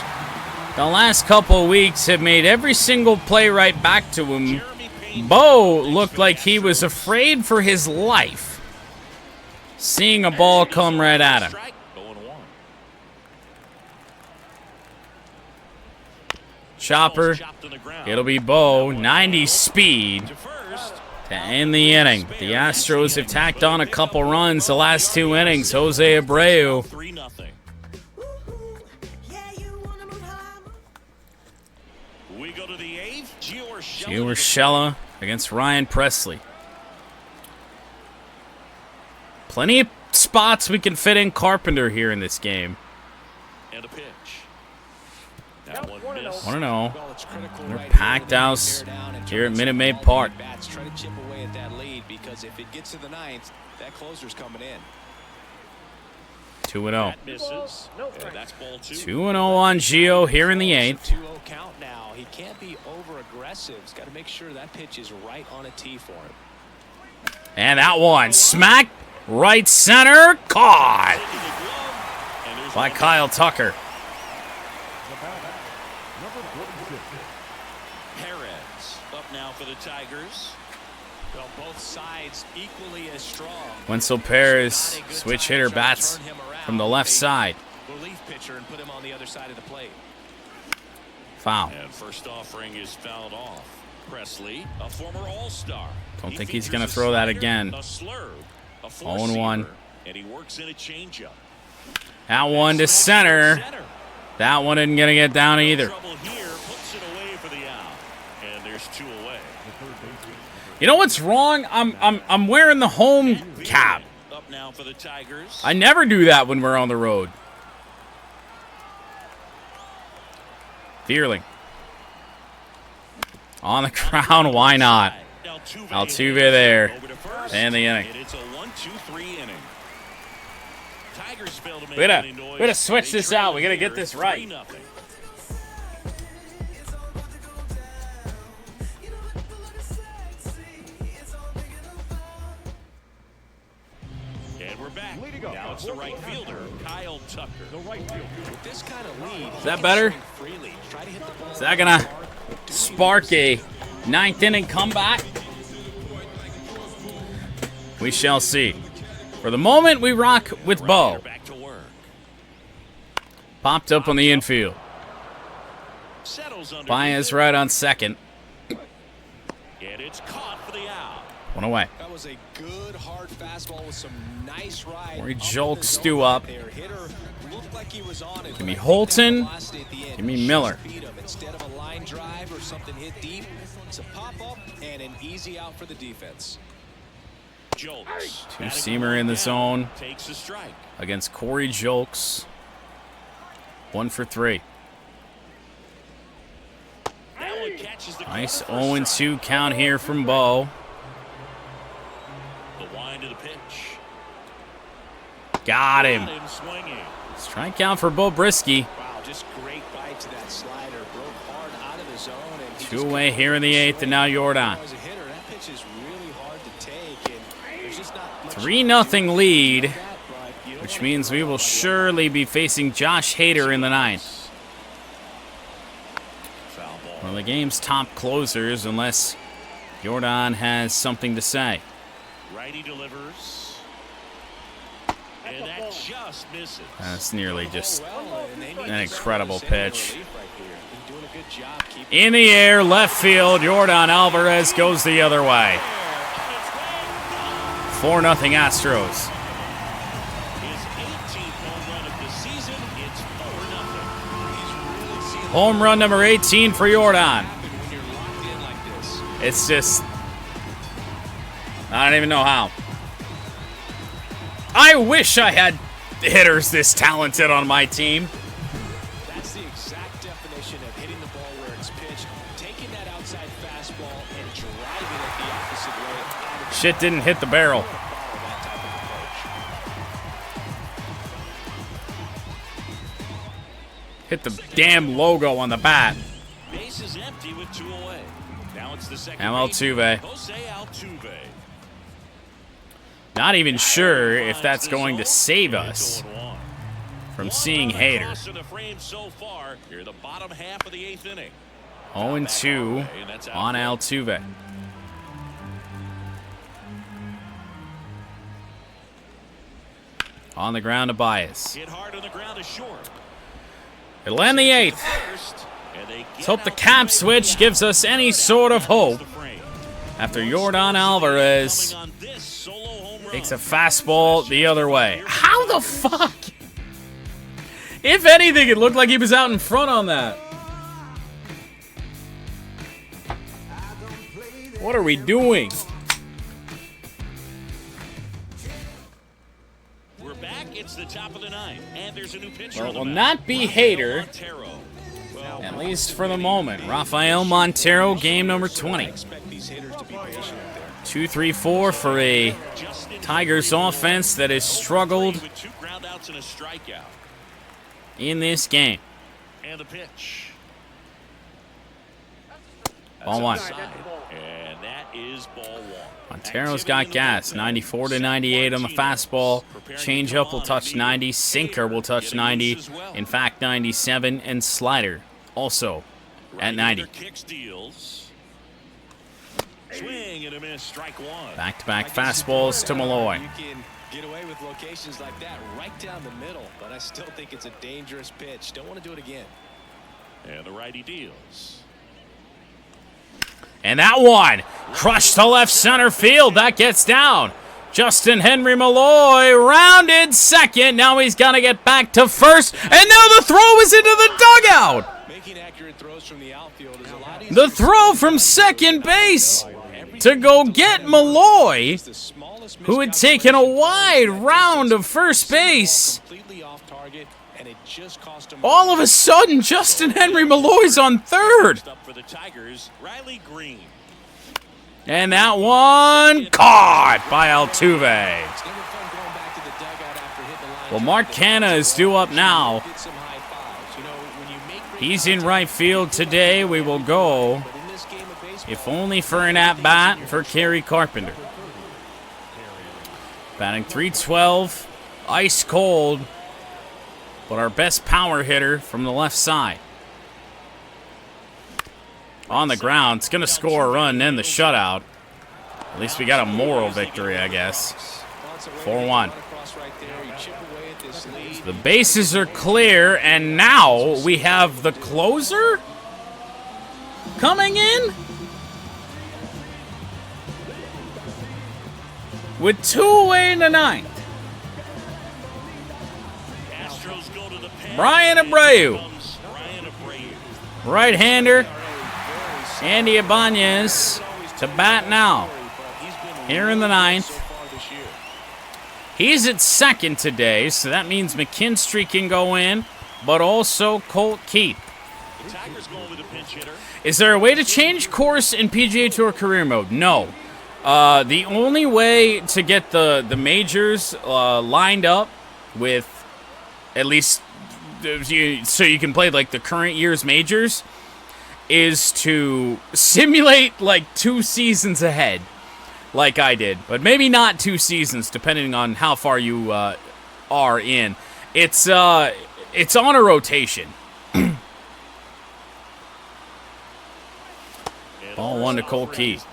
the last couple of weeks have made every single play right back to him. Bo looked like he was afraid for his life, seeing a ball come right at him. Chopper, it'll be Bo, 90 speed to end the inning. The Astros have tacked on a couple runs the last 2 innings. Jose Abreu. Gio Urshela against Ryan Presley. Plenty of spots we can fit in Carpenter here in this game. And a pitch. That one missed. 1-0. We're packed house here at Minute Maid Park. Try to chip away at that lead because if it gets to the 9th, that closer's coming in. 2-0. Misses. And that's ball 2. 2-0 on Gio here in the 8th. 2-0 count now. He can't be over aggressive. He's got to make sure that pitch is right on a tee for him. And that one, smack right center, caught by Kyle Tucker. Perez up now for the Tigers. Well, both sides equally as strong. Wenzel Perez, switch hitter, bats from the left side. Relief pitcher and put him on the other side of the plate. Foul. And first offering is fouled off. Presley, a former All-Star. Don't think he's going to throw that again. A slurve, a 0-1. and he works in a changeup. That one to center. That one isn't going to get down either. Trouble here, puts it away for the out. And there's 2 away. You know what's wrong? I'm wearing the home cap. Up now for the Tigers. I never do that when we're on the road. Fearling. On the ground, why not? Altuve there. And the inning. It's a 1-2-3 inning. Tigers fail to make We any noise. gotta switch They this trail out. We gotta here get this right. 3-0. And we're back. Now it's the right fielder, Kyle Tucker. With this kind of lead, Is that better? freely. Try to hit the ball. Is that gonna spark a ninth inning comeback? We shall see. For the moment, we rock with Bo. Back to work. Popped up on the infield. Settles under. Baez right on second. And it's caught for the out. One away. That was a good hard fastball with some nice ride. Corey up in Julks the zone stew up. there. Hitter looked like he was on it. Give me Holton. Give me Miller. Instead of a line drive or something hit deep, it's a pop up and an easy out for the defense. Jolks. Two-seamer in the zone Takes a strike. against Corey Julks. 1 for 3. That one catches the Nice corner for a 0-2 count here from Bo. The wind of the pitch. Got him. Got him swinging. Strikeout for Bo Brisky. Wow, just great bite to that slider. Broke hard out of the zone. And he 2 just away here in the 8th, and now Jordan. as a hitter, that pitch is really hard to take, and there's just not much 3-0 lead, that, but you don't which wanna means throw we it will away. surely be facing Josh Hader in the 9th. Foul ball. One of the game's top closers, unless Jordan has something to say. Righty delivers. And that just misses. That's nearly just Well, and they need an to incredible send in pitch. relief right here. He's doing a good job keeping In the air, left field, Jordan Alvarez goes the other way. 4-0 Astros. His 18th home run of the season. It's 4-0. He's really seeing Home run number 18 for Jordan. happen when you're locked in like this. It's just, I don't even know how. I wish I had hitters this talented on my team. That's the exact definition of hitting the ball where it's pitched, taking that outside fastball and driving it the opposite way. Out of Shit didn't hit the barrel. follow that type of approach. Hit the damn logo on the bat. Base is empty with 2 away. Now it's the second. Altuve. baseman, Jose Altuve. Not even sure if that's going to save us from seeing Hader. Across to the frame so far. Here, the bottom half of the 8th inning. 0-2 on Altuve. On the ground to Baez. Hit hard on the ground is short. It'll end the 8th. First, and they Let's hope the cap switch gives us any sort of hope after Jordan Alvarez on this solo home run. takes a fastball the other way. How the fuck? If anything, it looked like he was out in front on that. What are we doing? We're back. It's the top of the 9th, and there's a new pitcher. Well, on it the will mound. not be Rafael Hader, Montero. Well, at least for the moment. Rafael Montero, game number 20. Expect these hitters to be patient up there. 2-3-4 for a just in Tigers offense that has struggled with 2 groundouts and a strikeout. in this game. And the pitch. Ball 1. Outside. And that is is ball one. Montero's got gas. 94 to 98 on the fastball. Changeup will touch 90. Sinker will touch 90. In fact, 97. And slider also at 90. Swing and a miss, strike one. Back-to-back fastballs to Malloy. You can get away with locations like that right down the middle, but I still think it's a dangerous pitch. Don't want to do it again. And the righty deals. And that one crushed to left center field. That gets down. Justin Henry Malloy rounded second. Now he's got to get back to first. And now the throw is into the dugout. Making accurate throws from the outfield is a lot easier. The throw from second base to go get Malloy, who had taken a wide round of first base. All of a sudden, Justin Henry Malloy's on third. And that one caught by Altuve. Well, Mark Canha is due up now. He's in right field today. We will go, if only for an at-bat, for Kerry Carpenter. Batting .312, ice cold, but our best power hitter from the left side. On the ground, it's going to score a run, then the shutout. At least we got a moral victory, I guess. 4-1. So the bases are clear, and now we have the closer coming in with 2 away in the ninth. Brian Abreu. Right-hander. Andy Ibanez to bat now. Here in the ninth. He's at second today, so that means McKinstry can go in, but also Colt Keith. Is there a way to change course in PGA Tour career mode? No. The only way to get the majors lined up with at least so you can play like the current year's majors is to simulate like 2 seasons ahead, like I did, but maybe not 2 seasons, depending on how far you are in. It's on a rotation. Ball 1 to Colt Keith.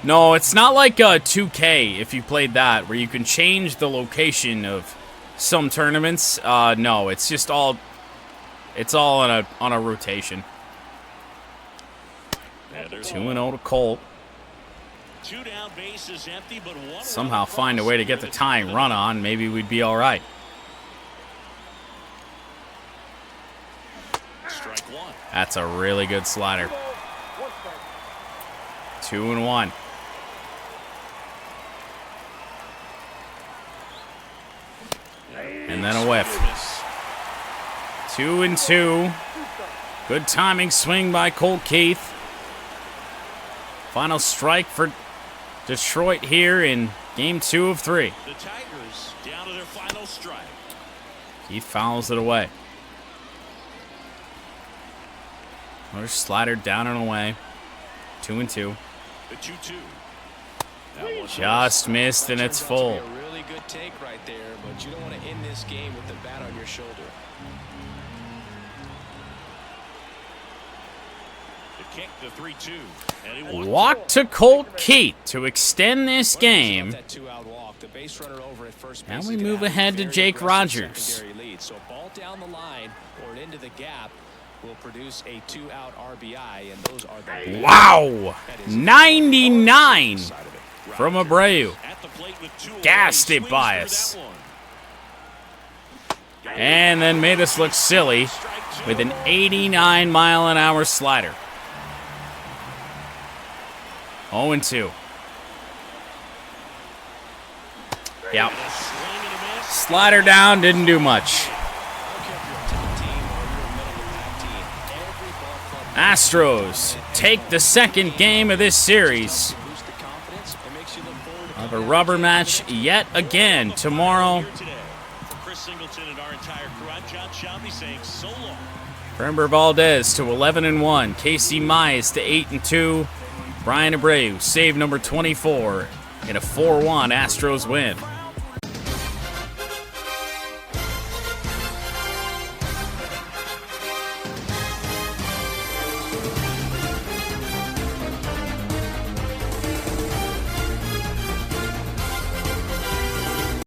No, it's not like 2K if you played that, where you can change the location of some tournaments. No, it's just all. It's all on a rotation. 2-0 to Colt. Somehow find a way to get the tying run on. Maybe we'd be all right. That's a really good slider. 2-1. And then a whiff. 2-2. Good timing swing by Colt Keith. Final strike for Detroit here in game 2 of 3. The Tigers down to their final strike. Keith fouls it away. Another slider down and away. 2-2. The 2-2. Just missed, and it's full. A really good take right there, but you don't want to end this game with the bat on your shoulder. The kick, the 3-2. Walk to Colt Keith to extend this game. Now we move ahead to Jake Rogers. So a ball down the line or into the gap will produce a 2-out RBI, and those are the Wow! 99 from Abreu. Gassed it by us. And then made us look silly with an 89-mile-an-hour slider. 0-2. Yep. Slider down, didn't do much. Astros take the second game of this series. We'll have a rubber match yet again tomorrow. Framber Valdez to 11-1. Casey Mize to 8-2. Brian Abreu, save number 24 in a 4-1 Astros win.